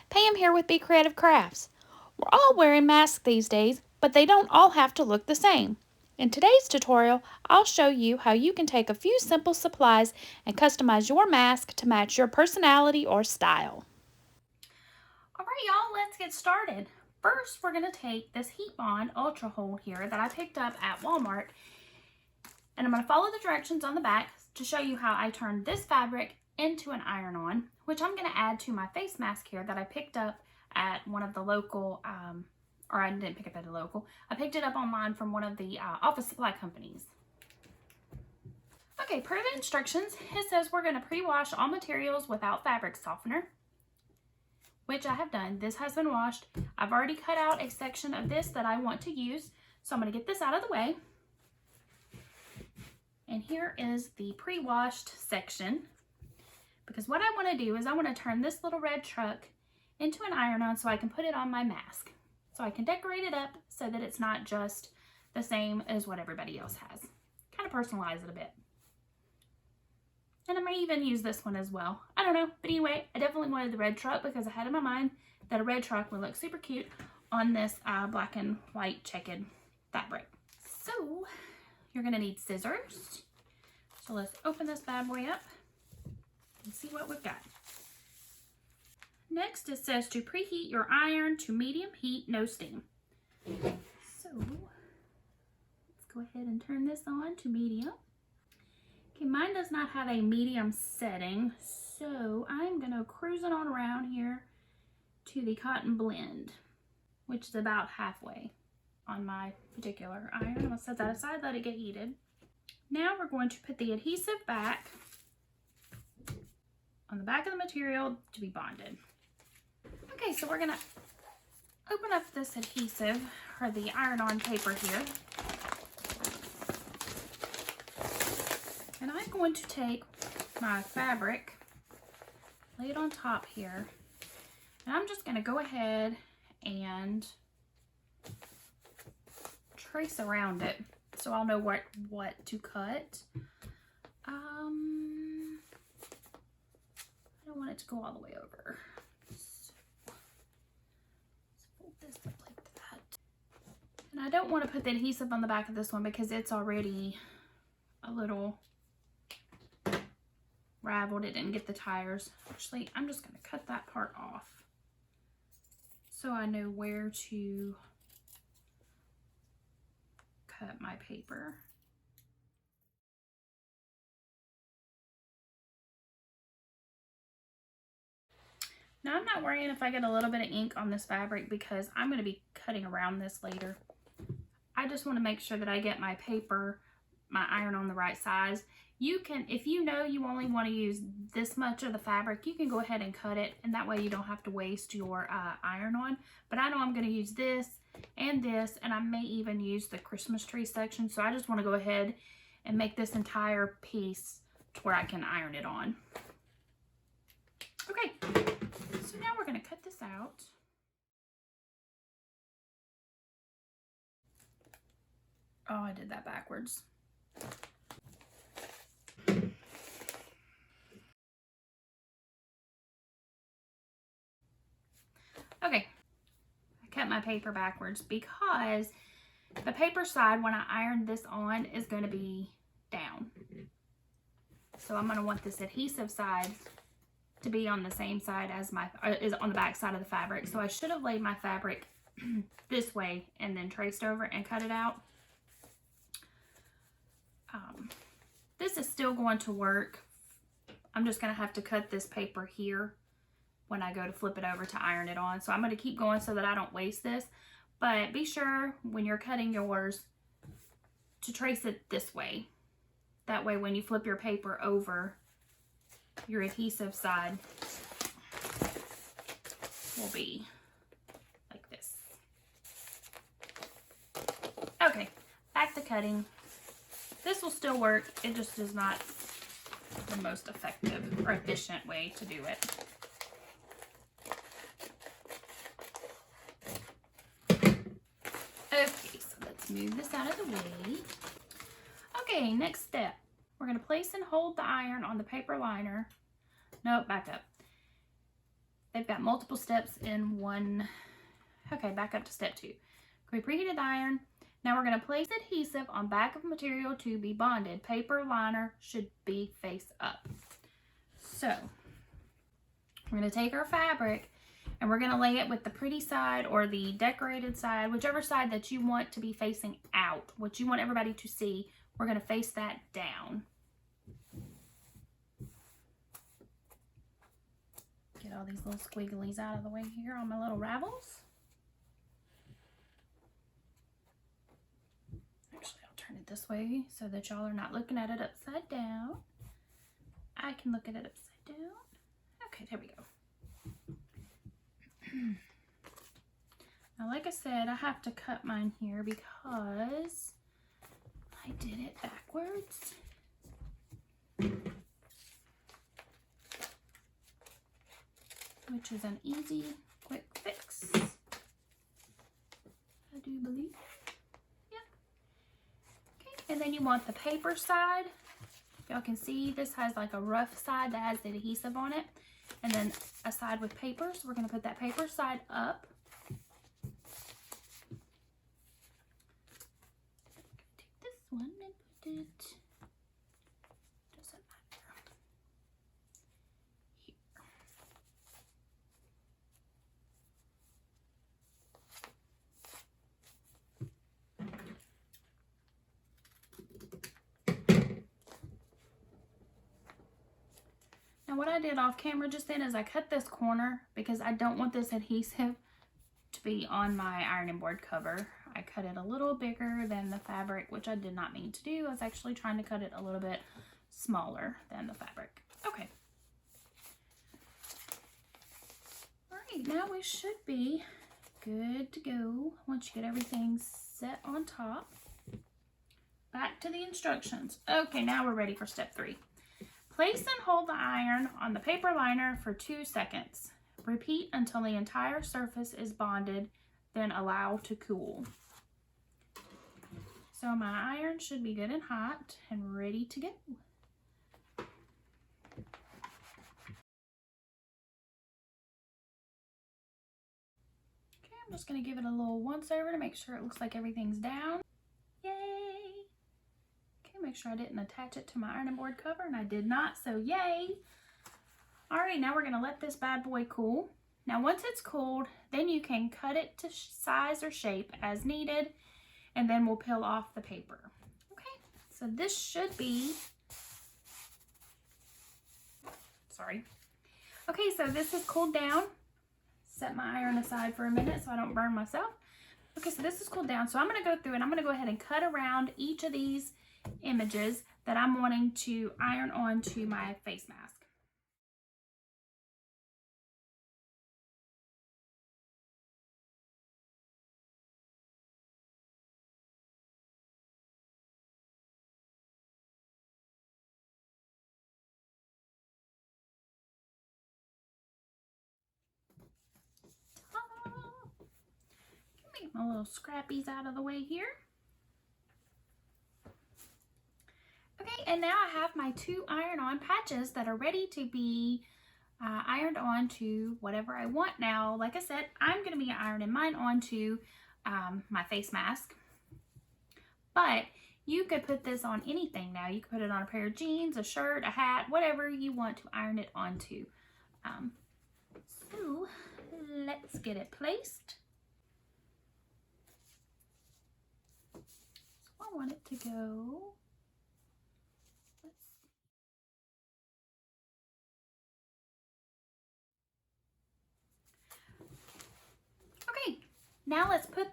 Pam here with BeeCreative Crafts. We're all wearing masks these days, but they don't all have to look the same. In today's tutorial, I'll show you how you can take a few simple supplies and customize your mask to match your personality or style. Alright y'all, let's get started. First, we're going to take this Heat Bond Ultra Hold here that I picked up at Walmart, and I'm going to follow the directions on the back to show you how I turned this fabric into an iron-on, which I'm going to add to my face mask here that I picked up at one of the local, or I didn't pick up at a local, I picked it up online from one of the office supply companies. Okay, per the instructions, it says we're going to pre-wash all materials without fabric softener, which I have done. This has been washed. I've already cut out a section of this that I want to use, so I'm going to get this out of the way. And here is the pre-washed section, because what I want to do is I want to turn this little red truck into an iron-on so I can put it on my mask. So I can decorate it up so that it's not just the same as what everybody else has. Kind of personalize it a bit. And I may even use this one as well. I don't know, but anyway, I definitely wanted the red truck because I had in my mind that a red truck would look super cute on this black and white checkered fabric. So you're gonna need scissors. So let's open this bad boy up and see what we've got. Next, it says to preheat your iron to medium heat, no steam. So let's go ahead and turn this on to medium. Okay, mine does not have a medium setting, so I'm gonna cruise it on around here to the cotton blend, which is about halfway on my particular iron. I'm gonna set that aside, let it get heated. Now we're going to put the adhesive back on the back of the material to be bonded. Okay, so we're gonna open up this adhesive, or the iron-on paper here. And I'm going to take my fabric, lay it on top here, and I'm just gonna go ahead and trace around it so I'll know what to cut. I don't want it to go all the way over. So let's fold this up like that. And I don't want to put the adhesive on the back of this one because it's already a little raveled. It didn't get the tires. Actually, I'm just going to cut that part off so I know where to cut my paper. Now I'm not worrying if I get a little bit of ink on this fabric because I'm going to be cutting around this later. I just want to make sure that I get my paper, my iron on the right size. You can, if you know you only want to use this much of the fabric, you can go ahead and cut it, and that way you don't have to waste your iron on. But I know I'm going to use this, and I may even use the Christmas tree section, so I just want to go ahead and make this entire piece to where I can iron it on. Okay, so now we're going to cut this out. Oh, I did that backwards. Okay, I cut my paper backwards because the paper side, when I iron this on, is going to be down. So I'm going to want this adhesive side to be on the same side as my, is on the back side of the fabric. So I should have laid my fabric this way and then traced over and cut it out. This is still going to work. I'm just going to have to cut this paper here when I go to flip it over to iron it on. So I'm going to keep going so that I don't waste this. But be sure when you're cutting yours to trace it this way. That way when you flip your paper over, your adhesive side will be like this. Okay, back to cutting. This will still work, it just is not the most effective or efficient way to do it. Okay, so let's move this out of the way. Okay, next step. We're going to place and hold the iron on the paper liner. Nope, back up. they've got multiple steps in one. Okay, back up to step 2. We preheated the iron. Now we're going to place adhesive on back of material to be bonded. Paper liner should be face up. So we're going to take our fabric and we're going to lay it with the pretty side or the decorated side, whichever side that you want to be facing out, what you want everybody to see. We're going to face that down. Get all these little squigglies out of the way here on my little ravels. Actually, I'll turn it this way so that y'all are not looking at it upside down. I can look at it upside down. Okay, there we go. Now, like I said, I have to cut mine here because I did it backwards. Which is an easy, quick fix. I do believe. Yep. Okay, and then you want the paper side. Y'all can see this has like a rough side that has the adhesive on it. And then a side with paper. So we're going to put that paper side up. Take this one and put it, doesn't matter, here. Now what I did off camera just then is I cut this corner because I don't want this adhesive to be on my ironing board cover. I cut it a little bigger than the fabric, which I did not mean to do. I was actually trying to cut it a little bit smaller than the fabric. Okay. All right, now we should be good to go once you get everything set on top. Back to the instructions. Okay, now we're ready for step 3. Place and hold the iron on the paper liner for 2 seconds. Repeat until the entire surface is bonded, then allow to cool. So my iron should be good and hot and ready to go. Okay, I'm just going to give it a little once over to make sure it looks like everything's down. Yay! Okay, make sure I didn't attach it to my ironing board cover, and I did not, so yay! Alright, now we're going to let this bad boy cool. Now once it's cooled, then you can cut it to size or shape as needed, and then we'll peel off the paper. Okay, so this should be, sorry. Okay, so this is cooled down. Set my iron aside for a minute so I don't burn myself. Okay, so this is cooled down. So I'm going to go through and I'm going to go ahead and cut around each of these images that I'm wanting to iron onto my face mask. Make my little scrappies out of the way here. Okay, and now I have my 2 iron-on patches that are ready to be ironed on to whatever I want. Now, like I said, I'm going to be ironing mine onto my face mask, but you could put this on anything now. You could put it on a pair of jeans, a shirt, a hat, whatever you want to iron it onto. So let's get it placed. So I want it to go. Okay, now let's put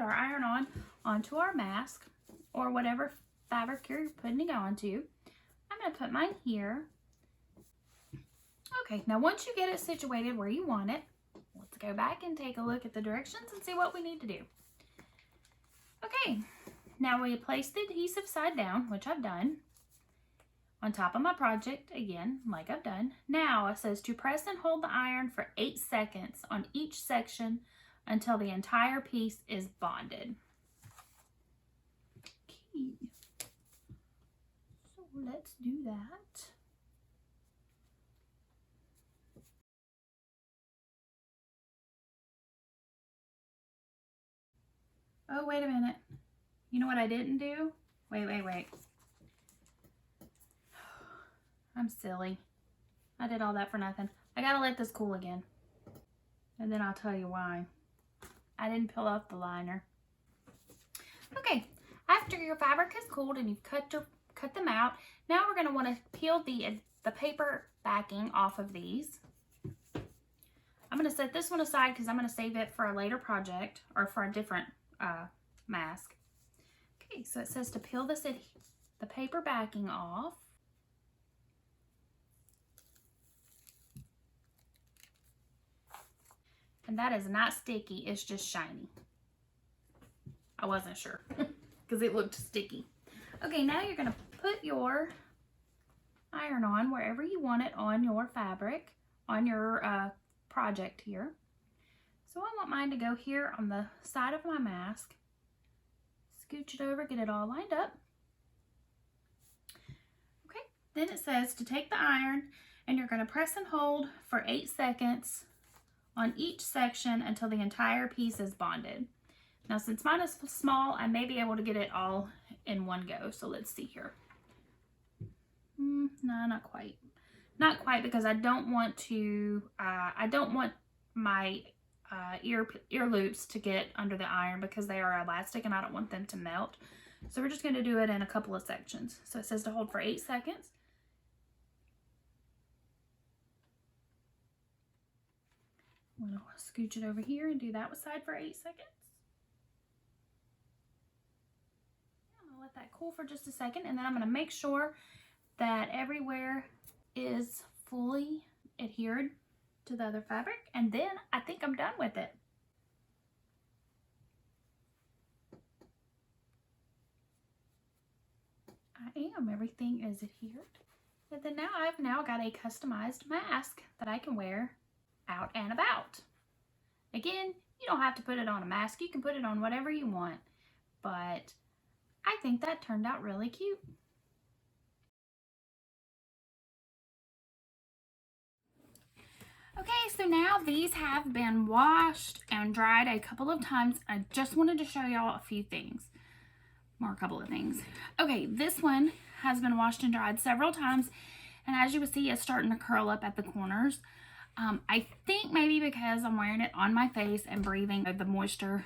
our iron on onto our mask or whatever fabric you're putting it onto. I'm going to put mine here. Okay, now once you get it situated where you want it, let's go back and take a look at the directions and see what we need to do. Okay, now we place the adhesive side down, which I've done, on top of my project, again, like I've done. Now it says to press and hold the iron for 8 seconds on each section until the entire piece is bonded. Okay, so let's do that. Oh, wait a minute. You know what I didn't do? Wait. I'm silly. I did all that for nothing. I gotta let this cool again. And then I'll tell you why. I didn't peel off the liner. Okay, after your fabric has cooled and you've cut them out, now we're gonna wanna peel the paper backing off of these. I'm gonna set this one aside because I'm gonna save it for a later project or for a different mask. Okay, so it says to peel the paper backing off. And that is not sticky, it's just shiny. I wasn't sure because it looked sticky. Okay, now you're gonna put your iron on wherever you want it on your fabric, on your project here. So I want mine to go here on the side of my mask. Scooch it over, get it all lined up. Okay, then it says to take the iron and you're gonna press and hold for 8 seconds on each section until the entire piece is bonded. Now since mine is small, I may be able to get it all in one go. So let's see here. No, not quite. Not quite, because I don't want to, I don't want my ear loops to get under the iron because they are elastic and I don't want them to melt. So we're just going to do it in a couple of sections. So it says to hold for 8 seconds. I'm going to scooch it over here and do that side for 8 seconds. I'm going to let that cool for just a second, and then I'm going to make sure that everywhere is fully adhered to the other fabric, and then I think I'm done with it. I am. Everything is adhered. And then I've now got a customized mask that I can wear out and about. Again, you don't have to put it on a mask. You can put it on whatever you want, but I think that turned out really cute. Okay, so now these have been washed and dried a couple of times. I just wanted to show y'all a few things. A couple of things. Okay, this one has been washed and dried several times, and as you will see, it's starting to curl up at the corners. I think maybe because I'm wearing it on my face and breathing, the moisture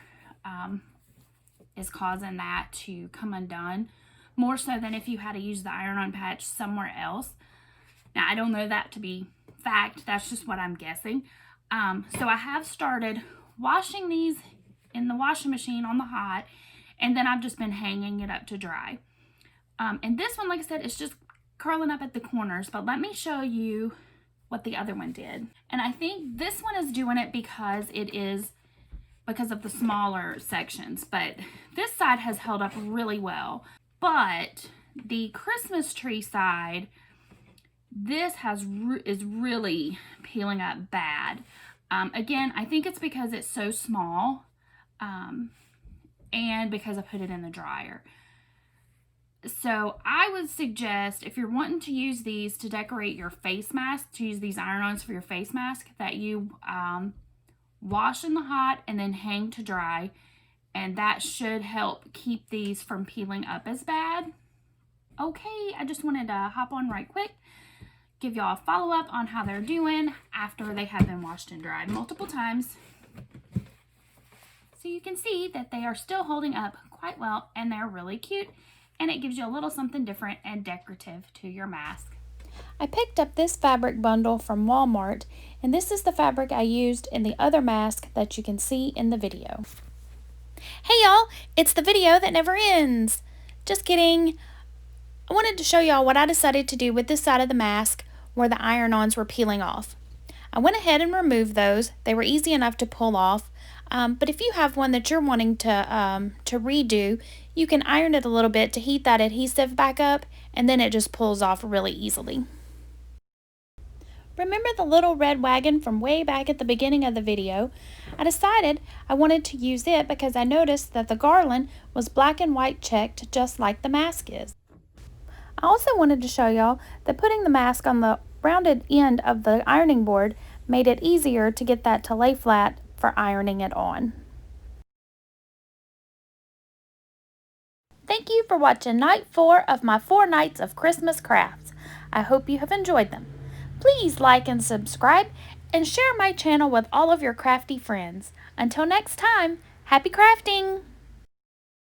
is causing that to come undone, more so than if you had to use the iron-on patch somewhere else. Now, I don't know that to be fact. That's just what I'm guessing. So I have started washing these in the washing machine on the hot, and then I've just been hanging it up to dry. And this one, like I said, it's just curling up at the corners, but let me show you what the other one did. And I think this one is doing it because of the smaller sections, but this side has held up really well. But the Christmas tree side, this is really peeling up bad. Again, I think it's because it's so small, and because I put it in the dryer. So I would suggest, if you're wanting to use these to decorate your face mask, to use these iron-ons for your face mask, that you wash in the hot and then hang to dry, and that should help keep these from peeling up as bad. Okay, I just wanted to hop on right quick, give y'all a follow-up on how they're doing after they have been washed and dried multiple times. So you can see that they are still holding up quite well, and they're really cute, and it gives you a little something different and decorative to your mask. I picked up this fabric bundle from Walmart, and this is the fabric I used in the other mask that you can see in the video. Hey y'all, it's the video that never ends. Just kidding. I wanted to show y'all what I decided to do with this side of the mask where the iron-ons were peeling off. I went ahead and removed those. They were easy enough to pull off. But if you have one that you're wanting to redo, you can iron it a little bit to heat that adhesive back up, and then it just pulls off really easily. Remember the little red wagon from way back at the beginning of the video? I decided I wanted to use it because I noticed that the garland was black and white checked just like the mask is. I also wanted to show y'all that putting the mask on the rounded end of the ironing board made it easier to get that to lay flat for ironing it on. Thank you for watching night 4 of my 4 nights of Christmas crafts. I hope you have enjoyed them. Please like and subscribe and share my channel with all of your crafty friends. Until next time, happy crafting!